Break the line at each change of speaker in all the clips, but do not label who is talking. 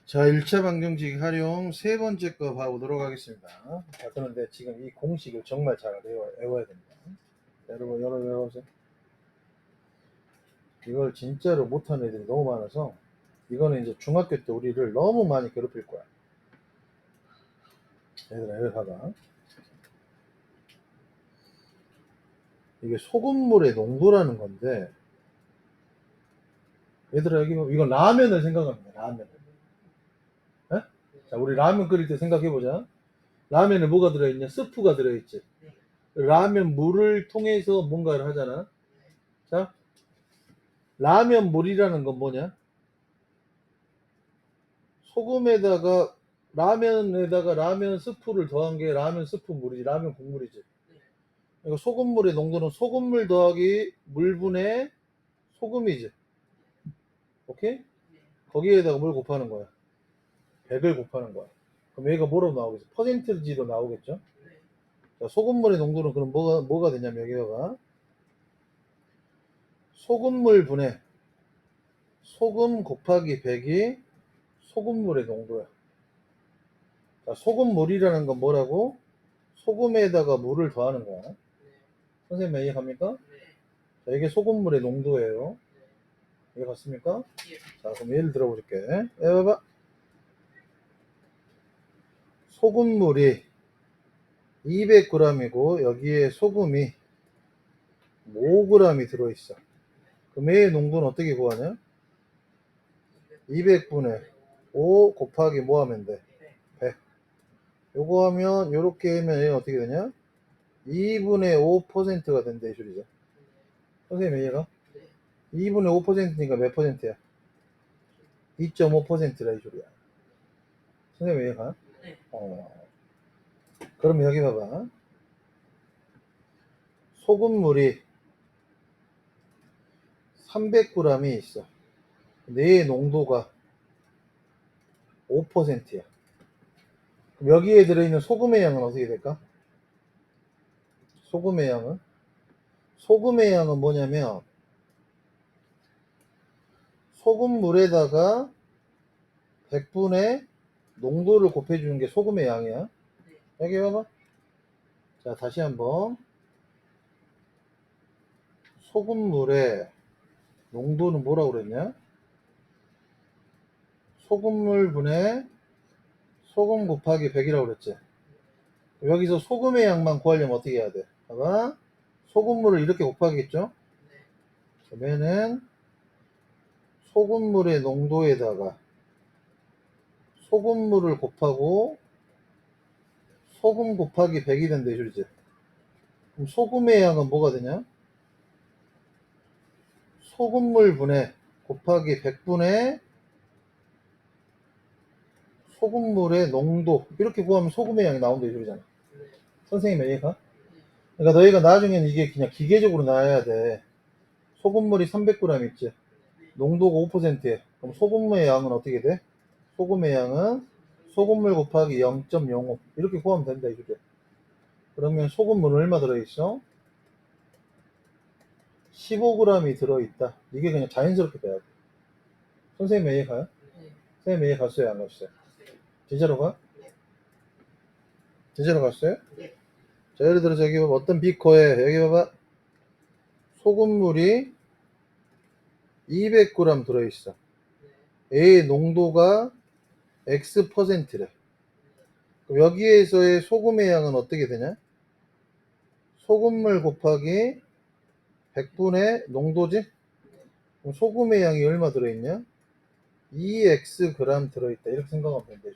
자, 1차 방정식 활용 세 번째 거 봐보도록 하겠습니다. 자, 그런데 지금 이 공식을 정말 잘 외워야 됩니다. 여러분, 외워보세요. 이걸 진짜로 못하는 애들이 너무 많아서 이거는 이제 중학교 때 우리를 너무 많이 괴롭힐 거야. 얘들아, 여기 봐봐. 이게 소금물의 농도라는 건데, 얘들아, 여기 이건 라면을 생각합니다. 라면을. 에? 자, 우리 라면 끓일 때 생각해보자. 라면에 뭐가 들어있냐? 스프가 들어있지. 라면 물을 통해서 뭔가를 하잖아. 자, 라면 물이라는 건 뭐냐? 소금에다가 라면에다가 라면 스프를 더한 게 라면 스프 물이지, 라면 국물이지. 그러니까 소금물의 농도는 소금물 더하기 물분의 소금이지. 오케이? 거기에다가 뭘 곱하는 거야? 100을 곱하는 거야. 그럼 얘가 뭐로 나오겠어? 퍼센트지로 나오겠죠? 자, 소금물의 농도는 그럼 뭐가 되냐면 여기 봐봐. 소금물 분의 소금 곱하기 100이 소금물의 농도야. 자, 소금물이라는 건 뭐라고? 소금에다가 물을 더하는 거야. 선생님 이해갑니까? 자, 이게 소금물의 농도예요. 이해갔습니까? 자, 그럼 예를 들어볼게. 봐봐. 소금물이 200g이고 여기에 소금이 5g이 들어있어. 그럼 얘의 농도는 어떻게 구하냐? 200분의 5 곱하기 뭐 하면 돼? 100. 요거 하면 요렇게 하면 얘는 어떻게 되냐? 2분의 5%가 된다 이 소리죠. 선생님 이해가? 2분의 5%니까 몇 퍼센트야? 2.5%라 이 소리야. 선생님 이해가? 그럼 여기 봐봐. 소금물이 300g이 있어. 내 농도가 5%야. 그럼 여기에 들어있는 소금의 양은 어떻게 될까? 소금의 양은 뭐냐면 소금물에다가 100분의 농도를 곱해주는 게 소금의 양이야. 여기 봐봐. 자, 다시 한번. 소금물의 농도는 뭐라고 그랬냐? 소금물 분의 소금 곱하기 100이라고 그랬지. 여기서 소금의 양만 구하려면 어떻게 해야 돼? 봐봐. 소금물을 이렇게 곱하겠죠? 그러면은 소금물의 농도에다가 소금물을 곱하고 소금 곱하기 100이 된다 이 소리지. 그럼 소금의 양은 뭐가 되냐? 소금물 분의 곱하기 100분의 소금물의 농도 이렇게 구하면 소금의 양이 나온다 이 소리잖아. 선생님 이해가? 그러니까 너희가 나중에는 이게 그냥 기계적으로 나와야 돼. 소금물이 300g 있지. 농도가 5%에. 그럼 소금의 양은 어떻게 돼? 소금의 양은 소금물 곱하기 0.05 이렇게 구하면 된다 이 소리야. 그러면 소금물은 얼마 들어있어? 15g이 들어있다. 이게 그냥 자연스럽게 돼야 돼. 선생님 이해 가요? 선생님 이해 갔어요? 안 갔어요? 진짜로 가? 진짜로 갔어요? 자, 예를 들어서 여기 봐봐. 어떤 비커에 여기 봐봐. 소금물이 200g 들어있어. A의 농도가 X%래. 그럼 여기에서의 소금의 양은 어떻게 되냐? 소금물 곱하기 100분의 농도지? 그럼 소금의 양이 얼마 들어있냐? 2X g 들어있다. 이렇게 생각하면 된다.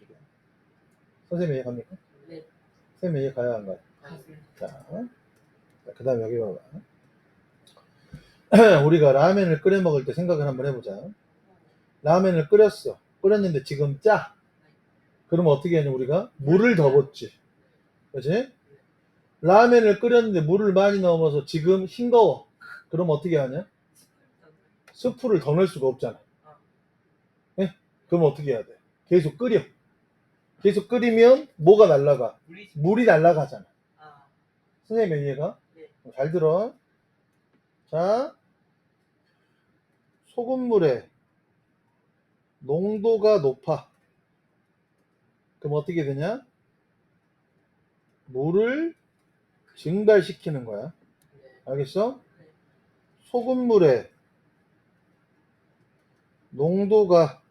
선생님 이해 갑니까? 네. 선생님 이해 가야 안 가요? 자, 그 다음에 여기 봐봐. 우리가 라면을 끓여 먹을 때 생각을 한번 해보자. 라면을 끓였어. 끓였는데 지금 짜. 그러면 어떻게 하냐 우리가? 물을 더 붓지. 그치? 라면을 끓였는데 물을 많이 넣어서 지금 싱거워. 그럼 어떻게 하냐? 스프를 더 넣을 수가 없잖아. 네? 그럼 어떻게 해야 돼? 계속 끓여. 계속 끓이면 뭐가 날라가? 물이 날라가잖아. 선생님 이해가? 네. 잘 들어. 자, 소금물의 농도가 높아. 그럼 어떻게 되냐? 물을 증발시키는 거야. 알겠어? 소금물의 농도가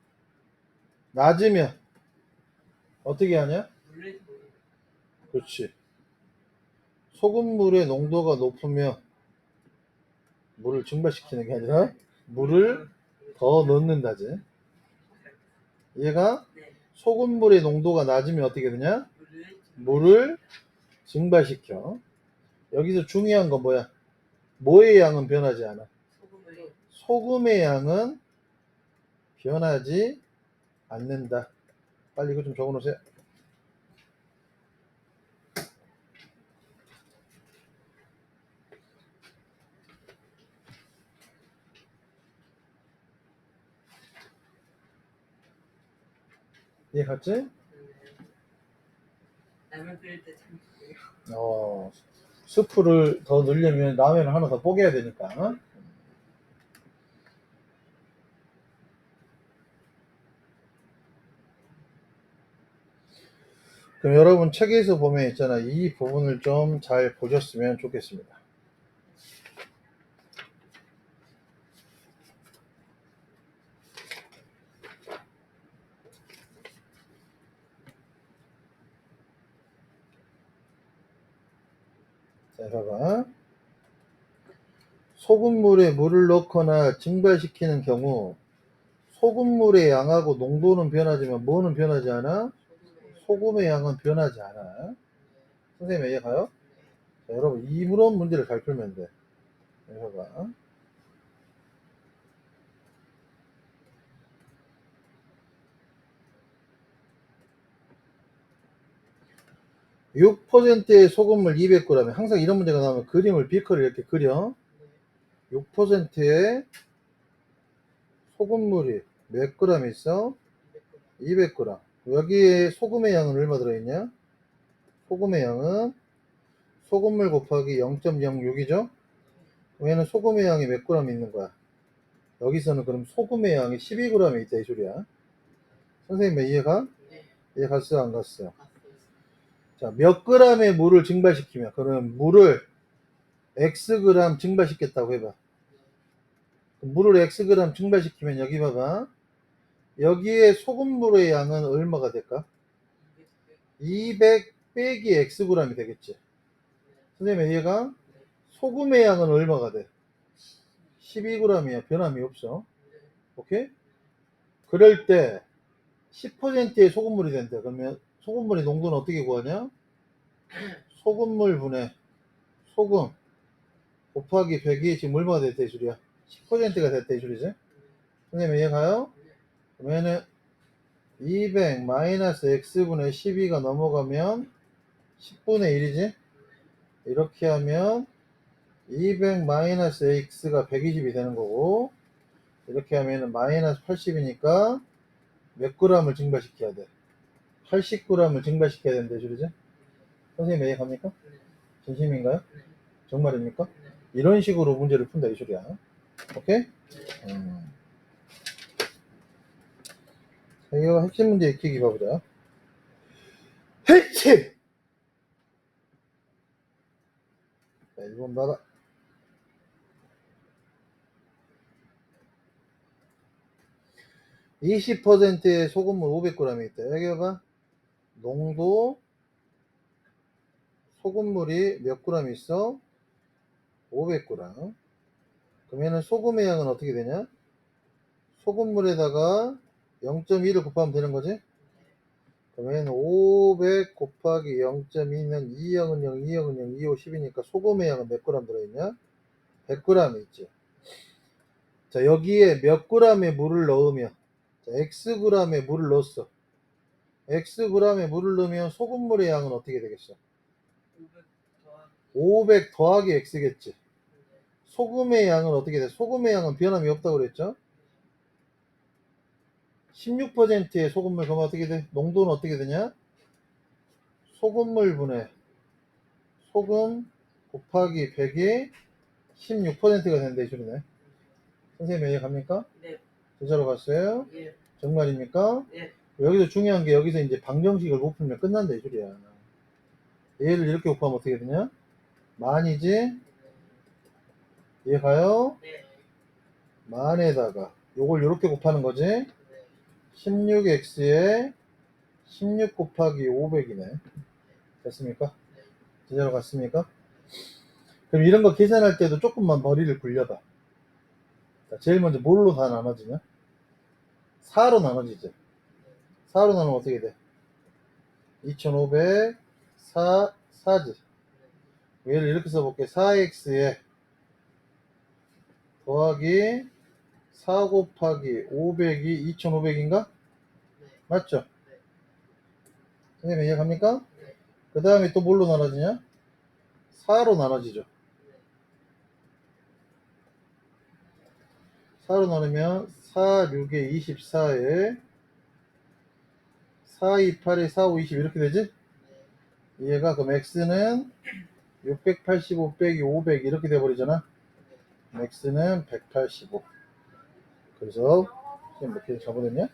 낮으면 어떻게 하냐? 그렇지. 소금물의 농도가 높으면 물을 증발시키는 게 아니라 물을 더 넣는다지. 얘가 소금물의 농도가 낮으면 어떻게 되냐? 물을 증발시켜. 여기서 중요한 건 뭐야? 뭐의 양은 변하지 않아? 소금의 양은 변하지 않는다. 빨리 이거 좀 적어 놓으세요. 이해 갔지?
라면 끓일 때 참 좋고요.
스프를 더 넣으려면 라면을 하나 더 뽀개야 되니까. 그럼 여러분 책에서 보면 있잖아. 이 부분을 좀 잘 보셨으면 좋겠습니다. 자, 봐봐. 소금물에 물을 넣거나 증발시키는 경우 소금물의 양하고 농도는 변하지만 뭐는 변하지 않아? 소금의 양은 변하지 않아. 선생님 이해가요? 자, 여러분 이런 문제를 잘 풀면 돼. 봐봐. 6%의 소금물 200g에 항상 이런 문제가 나오면 그림을 비커를 이렇게 그려. 6%의 소금물이 몇 g 있어? 200g. 여기에 소금의 양은 얼마 들어있냐? 소금의 양은 소금물 곱하기 0.06이죠? 얘는 소금의 양이 몇 g 있는 거야? 여기서는 그럼 소금의 양이 12g 있다 이 소리야. 선생님 이해가? 이해 갔어 안 갔어? 자, 몇 g의 물을 증발시키면 그럼 물을 Xg 증발시켰다고 해봐. 물을 Xg 증발시키면 여기 봐봐. 여기에 소금물의 양은 얼마가 될까? 200 빼기 Xg이 되겠지. 선생님 이해가? 소금의 양은 얼마가 돼? 12g이야. 변함이 없어. 오케이? 그럴 때 10%의 소금물이 된다. 그러면 소금물의 농도는 어떻게 구하냐? 소금물 분의 소금 곱하기 100이 지금 얼마가 됐다 이 소리야? 10%가 됐다 이 소리지? 선생님 이해가요? 그러면은 200 마이너스 x분의 12가 넘어가면 10분의 1이지? 이렇게 하면 200 마이너스 x가 120이 되는 거고, 이렇게 하면 마이너스 80이니까 몇 g을 증발시켜야 돼? 80g을 증발시켜야 된다 이 소리지? 선생님 이해 갑니까? 진심인가요? 정말입니까? 이런 식으로 문제를 푼다 이 소리야. 오케이? 자, 이거 핵심 문제 익히기 봐보자. 핵심! 자, 1번 봐봐. 20%의 소금물 500g이 있다. 여기 봐봐. 농도 소금물이 몇 g 있어? 500g. 그러면 소금의 양은 어떻게 되냐? 소금물에다가 0.2를 곱하면 되는 거지? 그러면 500 곱하기 0.2는 2형은 0, 2형은 0, 2, 5, 10이니까 소금의 양은 몇 g 들어있냐? 100g 있지. 자, 여기에 몇 g의 물을 넣으면, 자, xg의 물을 넣었어. xg의 물을 넣으면 소금물의 양은 어떻게 되겠어? 500 더하기 x겠지. 소금의 양은 어떻게 돼? 소금의 양은 변함이 없다고 그랬죠? 16%의 소금물 그러면 어떻게 돼? 농도는 어떻게 되냐? 소금물 분의 소금 곱하기 100이 16%가 된다 이 소리네. 선생님 이해 갑니까?
네.
제자로 갔어요?
예.
정말입니까?
예.
여기서 중요한 게 여기서 이제 방정식을 못 풀면 끝난다 이 소리야. 얘를 이렇게 곱하면 어떻게 되냐? 만이지? 얘 가요?
네.
만에다가 요걸 이렇게 곱하는 거지? 16x에 16 곱하기 500이네. 됐습니까? 제대로 갔습니까? 그럼 이런 거 계산할 때도 조금만 머리를 굴려봐. 자, 제일 먼저 뭘로 다 나눠지냐? 4로 나눠지죠. 4로 나누면 어떻게 돼? 2500, 4, 4지. 얘를 이렇게 써볼게. 4x에 더하기 4 곱하기 500이 2500인가? 맞죠? 선생님 이해갑니까? 그 다음에 또 뭘로 나눠지냐? 4로 나눠지죠. 4로 나누면 4, 6에 24에 4, 2, 8에 4, 5, 20 이렇게 되지? 얘가 그럼 x는 685 빼기 500 이렇게 돼버리잖아. x는 185. 그래서 지금 몇 개 잘못했냐?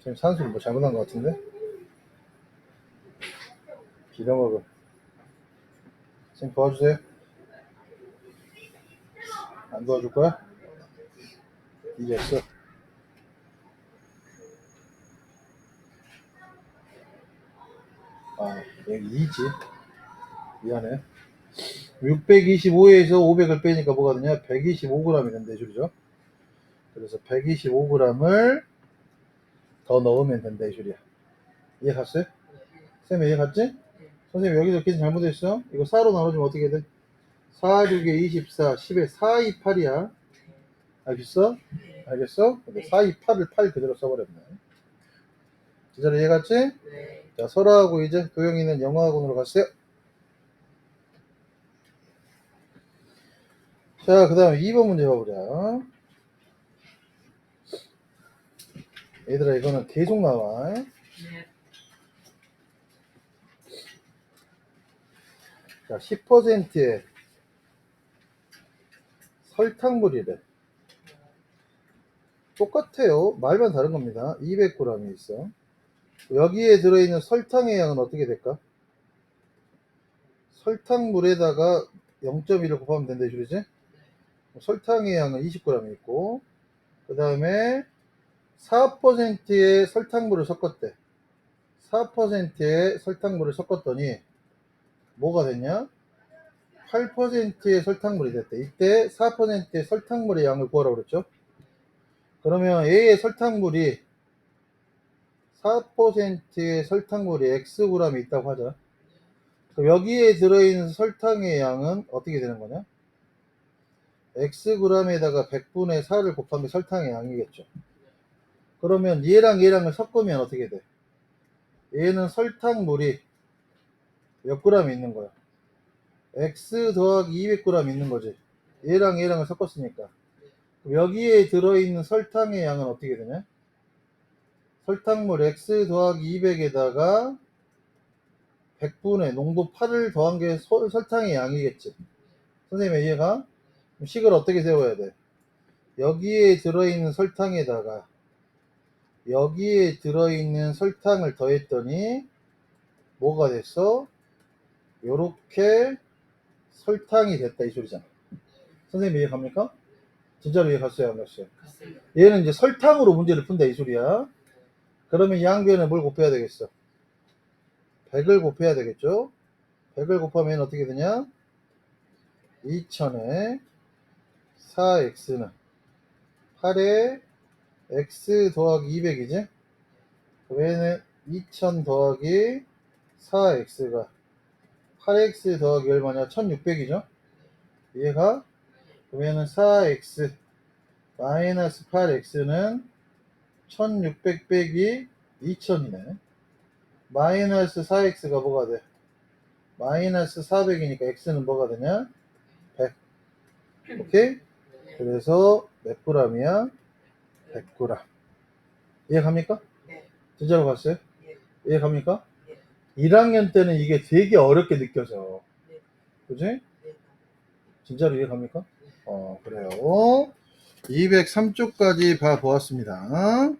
지금 산수를 뭐 잘못한 것 같은데? 빌어먹어. 지금 도와주세요. 안 도와줄 거야? 이겼어. 아, 여기 2지. 미안해. 625에서 500을 빼니까 뭐가 되냐? 125g이 된다, 이소리죠. 그래서 125g을 더 넣으면 된다, 이소리야. 이해 갔어요? 쌤 이해 갔지? 선생님 여기서 계산 잘못했어? 이거 4로 나눠주면 어떻게 돼? 4, 6에 24, 10에 4, 2, 8이야. 알겠어? 알겠어? 근데 4, 2, 8을 8 그대로 써버렸네. 진짜로 이해 갔지?
네.
자, 설아하고 이제 도영이는 영어학원으로 갔어요. 자, 그 다음에 2번 문제 봐보자. 얘들아, 이거는 계속 나와.
네.
자, 10%의 설탕물이래. 똑같아요. 말만 다른 겁니다. 200g이 있어. 여기에 들어있는 설탕의 양은 어떻게 될까? 설탕물에다가 0.1을 곱하면 된다, 이소리지? 설탕의 양은 20g 있고, 그 다음에 4%의 설탕물을 섞었대. 4%의 설탕물을 섞었더니 뭐가 됐냐? 8%의 설탕물이 됐대. 이때 4%의 설탕물의 양을 구하라고 그랬죠. 그러면 A의 설탕물이 4%의 설탕물이 Xg이 있다고 하자. 그럼 여기에 들어있는 설탕의 양은 어떻게 되는 거냐? Xg에다가 100분의 4를 곱한 게 설탕의 양이겠죠. 그러면 얘랑 얘랑을 섞으면 어떻게 돼? 얘는 설탕물이 몇 g 있는 거야? X 더하기 200g 있는 거지. 얘랑 얘랑을 섞었으니까. 여기에 들어있는 설탕의 양은 어떻게 되냐? 설탕물 X 더하기 200에다가 100분의 농도 8을 더한 게 설탕의 양이겠지. 선생님의 이해가? 식을 어떻게 세워야 돼? 여기에 들어있는 설탕에다가 여기에 들어있는 설탕을 더했더니 뭐가 됐어? 요렇게 설탕이 됐다 이 소리잖아. 선생님 이해 갑니까? 진짜로 이해 갔어요 안 갔어요?
갔어요.
얘는 이제 설탕으로 문제를 푼다 이 소리야. 그러면 양변에 뭘 곱해야 되겠어? 100을 곱해야 되겠죠? 100을 곱하면 어떻게 되냐? 2000에 4x는 8에 x 더하기 200이지? 그러면 2000 더하기 4x가 8x 더하기 얼마냐? 1600이죠? 이해가? 그러면은 4x 마이너스 8x는 1600 빼기 2000이네. 마이너스 4x가 뭐가 돼? 마이너스 400이니까 x는 뭐가 되냐? 100. 오케이? 그래서 몇 g이야? 100g. 이해 갑니까?
네.
진짜로 갔어요?
네.
이해 갑니까?
네.
1학년 때는 이게 되게 어렵게 느껴져.
네.
그지?
네.
진짜로 이해 갑니까? 그래요. 203쪽까지 봐보았습니다.